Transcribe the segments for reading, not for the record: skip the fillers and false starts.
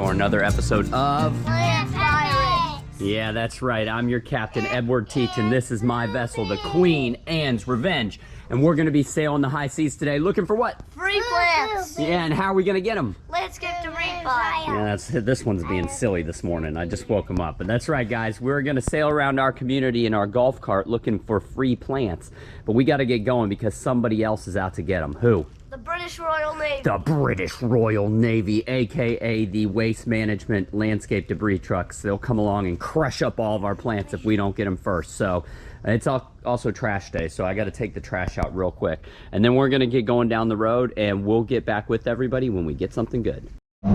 for another episode of Plant Pirates. Yeah, that's right. I'm your captain, Edward Teach, and this is my vessel, the Queen Anne's Revenge. And we're going to be sailing the high seas today looking for what? Free plants. Yeah, and how are we going to get them? Let's get to refi. Yeah, this one's being silly this morning. I just woke him up. But that's right, guys. We're going to sail around our community in our golf cart looking for free plants. But we got to get going because somebody else is out to get them. Who? The British Royal Navy. The British Royal Navy, a.k.a. the Waste Management Landscape Debris Trucks. They'll come along and crush up all of our plants if we don't get them first. So it's also trash day, so I got to take the trash out real quick. And then we're going to get going down the road, and we'll get back with everybody when we get something good. All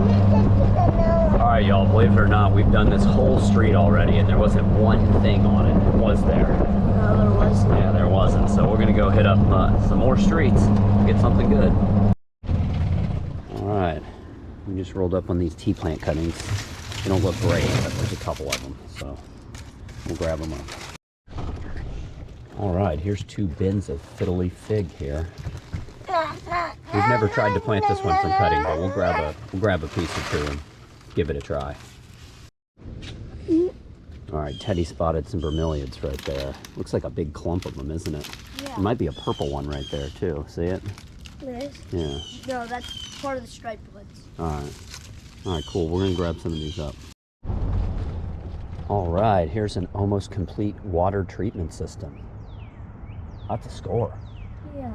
right, y'all, believe it or not, we've done this whole street already, and there wasn't one thing on it. Was there? No, there wasn't. Yeah, there wasn't. So we're gonna go hit up some more streets, get something good. All right, we just rolled up on these tea plant cuttings. They don't look great, but there's a couple of them, so we'll grab them up. All right, here's 2 bins of fiddly fig here. We've never tried to plant this one from cutting, but we'll grab a piece or two and give it a try. All right, Teddy spotted some bromeliads right there. Looks like a big clump of them, isn't it? Yeah. There might be a purple one right there too. See it? This? Yeah. No, that's part of the striped woods. All right, cool. We're gonna grab some of these up. All right, here's an almost complete water treatment system. That's a score. Yeah.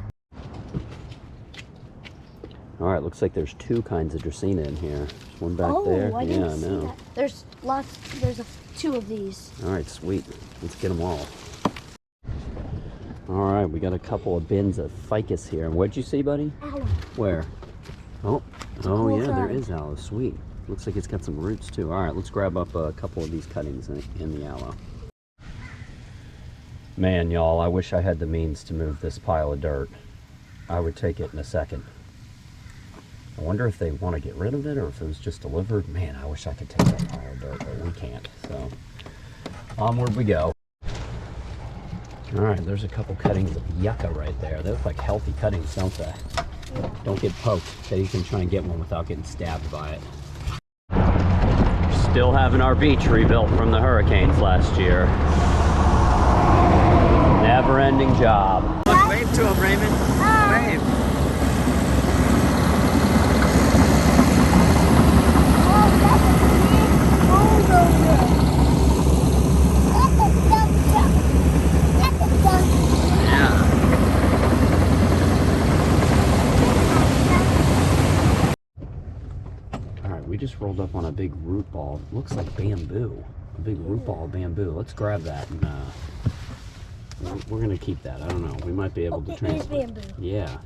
All right, looks like there's 2 kinds of Dracaena in here. There's one back there. I Yeah, didn't I see know. that. There's lots. There's 2 of these. All right, sweet. Let's get them all. All right, we got a couple of bins of ficus here. What'd you see, buddy? Aloe. Where? Oh, cool yeah, there kind. is aloe. Sweet. Looks like it's got some roots too. All right, let's grab up a couple of these cuttings in the aloe. Man, y'all, I wish I had the means to move this pile of dirt. I would take it in a second. I wonder if they want to get rid of it or if it was just delivered. Man, I wish I could take that pile of dirt, but we can't. So, onward we go. All right, there's a couple cuttings of yucca right there. They look like healthy cuttings, don't they? Yeah. Don't get poked, so you can try and get one without getting stabbed by it. Still having our beach rebuilt from the hurricanes last year. Never-ending job. Look, wave to him, Raymond. Wave. We just rolled up on a big root ball. Looks like bamboo. A big root ball of bamboo. Let's grab that and we're gonna keep that. I don't know. We might be able to transplant. Bamboo. Yeah.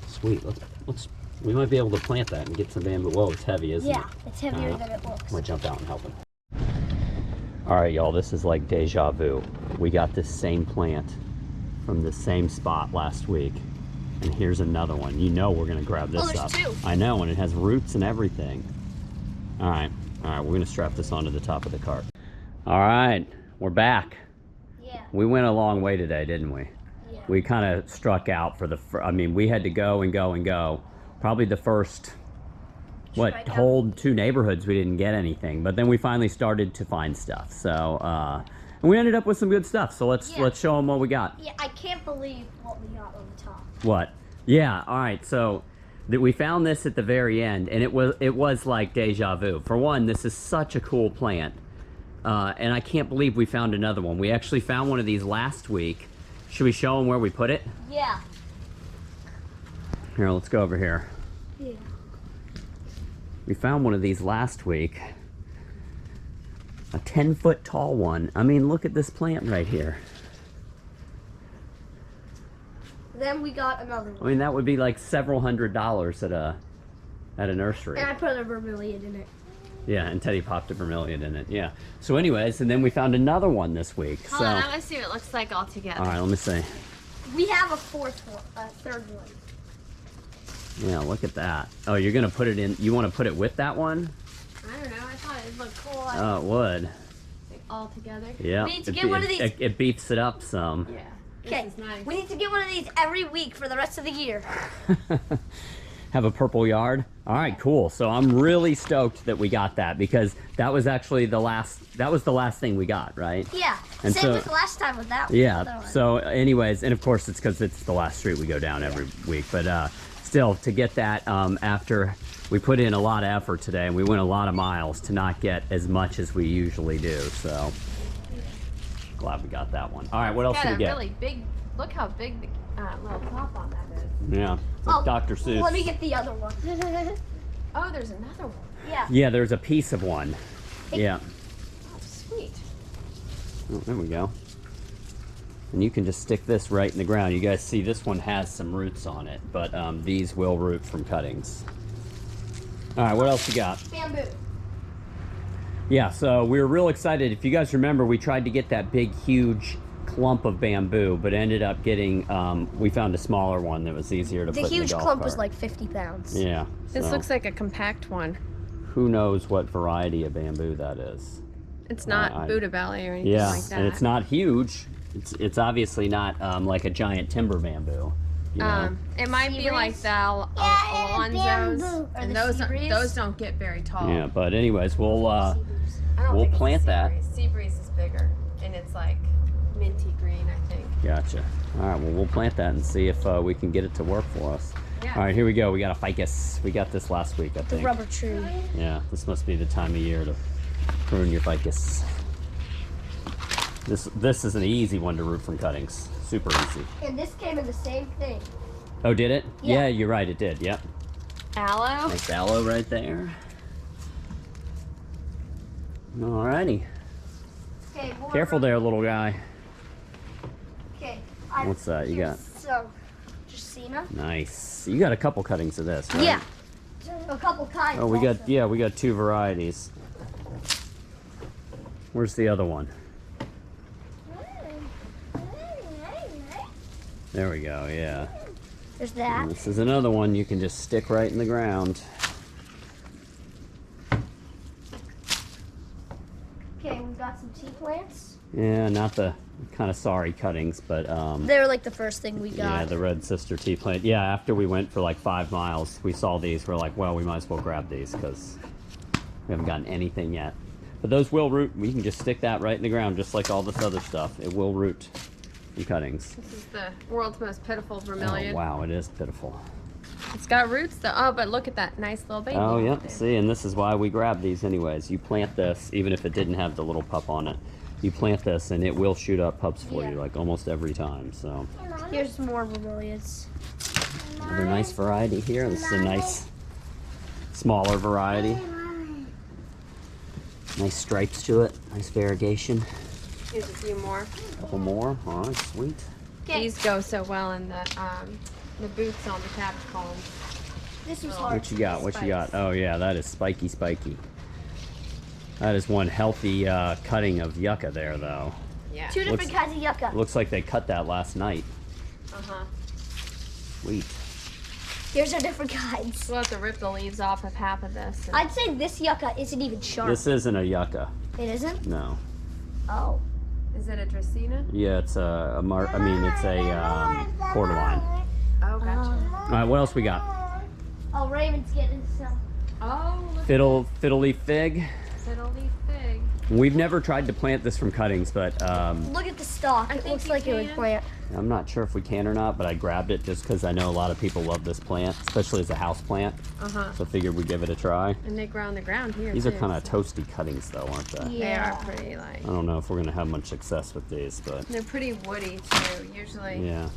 Sweet. Let's. We might be able to plant that and get some bamboo. Whoa, it's heavy, isn't it? Yeah, it's heavier than it looks. I'm gonna jump out and help him. All right, y'all. This is like deja vu. We got this same plant from the same spot last week, and here's another one. You know we're gonna grab this there's up. 2. I know, and it has roots and everything. All right, we're gonna strap this onto the top of the cart. All right, we're back. Yeah. We went a long way today, didn't we? Yeah. We kind of struck out for I mean, we had to go and go and go. Probably the first, Strike out. whole 2 neighborhoods we didn't get anything, but then we finally started to find stuff. So, and we ended up with some good stuff. So let's show them what we got. Yeah, I can't believe what we got on the top. What? Yeah. All right. So we found this at the very end, and it was like deja vu. For one, this is such a cool plant, and I can't believe we found another one. We actually found one of these last week. Should we show them where we put it? Yeah. Here, let's go over here. Yeah. We found one of these last week. A 10-foot tall one. I mean, look at this plant right here. Then we got another I one. mean, that would be like several $100s at a nursery. And I put a vermilion in it. Yeah, and Teddy popped a vermilion in it. Yeah. So anyways, and then we found another one this week. Hold on, I want to see what it looks like all together. All right, let me see. We have a 4th one, a 3rd one. Yeah, look at that. Oh, you're gonna put it in. You want to put it with that one? I don't know, I thought it would look cool Oh, it would. like, all together. Yeah. We need to get one of these. It beefs it up some. Yeah, Okay, this is nice. we need to get one of these every week for the rest of the year. Have a purple yard? All right, cool. So I'm really stoked that we got that because that was actually the last thing we got, right? Yeah. And Same so- with last time with that one. Yeah. other one. So anyways, and of course it's because it's the last street we go down every week, but still to get that after we put in a lot of effort today and we went a lot of miles to not get as much as we usually do. So glad we got that one. All right, what else Got did a we get? really big. Look how big the little top on that is. Yeah, it's like Dr. Seuss. Let me get the other one. Oh, there's another one. Yeah. Yeah, there's a piece of one. Yeah. Oh, sweet. Oh, there we go. And you can just stick this right in the ground. You guys see this one has some roots on it, but these will root from cuttings. All right, what else you got? Bamboo. Yeah, so we were real excited. If you guys remember, we tried to get that big, huge clump of bamboo, but ended up getting, we found a smaller one that was easier to The put in the huge golf clump was cart. like 50 pounds. Yeah. This so looks like a compact one. who knows what variety of bamboo that is. It's not I- Buddha belly or anything Yeah, like that. and it's not huge. It's obviously not like a giant timber bamboo. You know? It might be like the Alonzos, bamboo. Or and the those sea breeze. those don't get very tall. Yeah, but anyways, we'll I don't we'll think it's plant sea that. breeze. Sea breeze is bigger, and it's like minty green, I think. Gotcha. All right, well, we'll plant that and see if we can get it to work for us. Yeah. All right, here we go. We got a ficus. We got this last week, I The think. rubber tree. Yeah, this must be the time of year to prune your ficus. This is an easy one to root from cuttings. Super easy. And this came in the same thing. Oh, did it? Yeah. Yeah, you're right. It did. Yep. Aloe. Nice aloe right there. Alrighty. Okay. more Careful rubber- there, little guy. Okay. What's that you got? Some Justina. Nice. You got a couple cuttings of this, right? Yeah. A couple kinds. Oh, we got also. we got 2 varieties. Where's the other one? There we go. Yeah. There's that. And this is another one you can just stick right in the ground. Okay, we got some tea plants. Yeah, not the kind of sorry cuttings, but They were like the first thing we yeah, got. the Red Sister tea plant. Yeah, after we went for like 5 miles, we saw these. We're like, well, we might as well grab these because we haven't gotten anything yet. But those will root. We can just stick that right in the ground, just like all this other stuff. It will root from cuttings. This is the world's most pitiful Oh, vermilion. wow, it is pitiful. It's got roots though. Oh, but look at that nice little baby. Oh, right yep. there. See, and this is why we grab these anyways. You plant this, even if it didn't have the little pup on it. You plant this, and it will shoot up pups for Yeah. you, like almost every time. So, Here's some more vermilions. another nice variety here. This is a nice, smaller variety. Nice stripes to it. Nice variegation. Here's a few more. Couple more. All right, sweet. Okay. These go so well in the boots on the cabbage palms. This was Oh. hard. What you got? What you Spikes. got? Oh yeah, that is spiky, spiky. That is one healthy cutting of yucca there, though. Yeah. 2 different Looks- kinds of yucca. Looks like they cut that last night. Uh-huh. Sweet. Here's our different kinds. We'll have to rip the leaves off of half of this. and- I'd say this yucca isn't even sharp. This isn't a yucca. It isn't? No. Oh. Is it a Dracaena? Yeah, it's a cordyline. Oh, gotcha. All right, what else we got? Oh, Raymond's getting some. Oh, look Fiddle leaf fig. at fiddle leaf fig. We've never tried to plant this from cuttings, but Look at the stalk. I It think looks you like it would can. plant. I'm not sure if we can or not. But I grabbed it just because I know a lot of people love this plant, especially as a house plant. Uh-huh. So I figured we'd give it a try. And they grow on the ground here, These are too, kind of so- toasty cuttings, though, aren't they? They Yeah. are pretty, like... I don't know if we're gonna have much success with these, but They're pretty woody, too. Usually, yeah.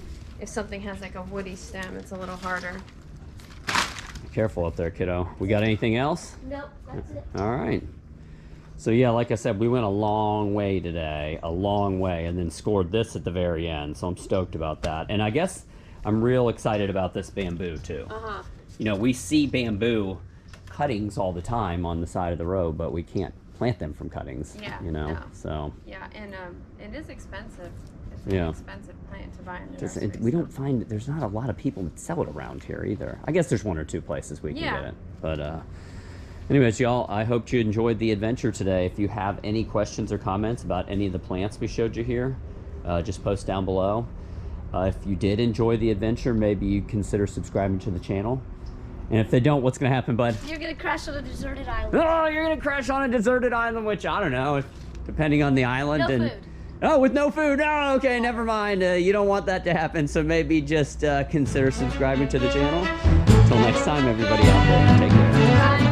if something has, like, a woody stem, it's a little harder. Be careful up there, kiddo. We got anything else? Nope, that's it. All right. So yeah, like I said, we went a long way today, and then scored this at the very end. So I'm stoked about that. And I guess I'm real excited about this bamboo too. Uh-huh. You know, we see bamboo cuttings all the time on the side of the road, but we can't plant them from cuttings. Yeah, You know, no. so Yeah, and it is expensive. It's Yeah. an expensive plant to buy in the just, nursery, we so- don't find there's not a lot of people that sell it around here either. I guess there's 1 or 2 places we can Yeah. get it, but anyways, y'all, I hope you enjoyed the adventure today. If you have any questions or comments about any of the plants we showed you here, just post down below. If you did enjoy the adventure, maybe you consider subscribing to the channel. And if they don't, what's gonna happen, bud? You're gonna crash on a deserted island. Oh, you're gonna crash on a deserted island, which I don't know, depending on the island. No and food. Oh, with no food. Oh, okay, never mind. You don't want that to happen, so maybe just consider subscribing to the channel. Until next time, everybody out there, take care. Bye.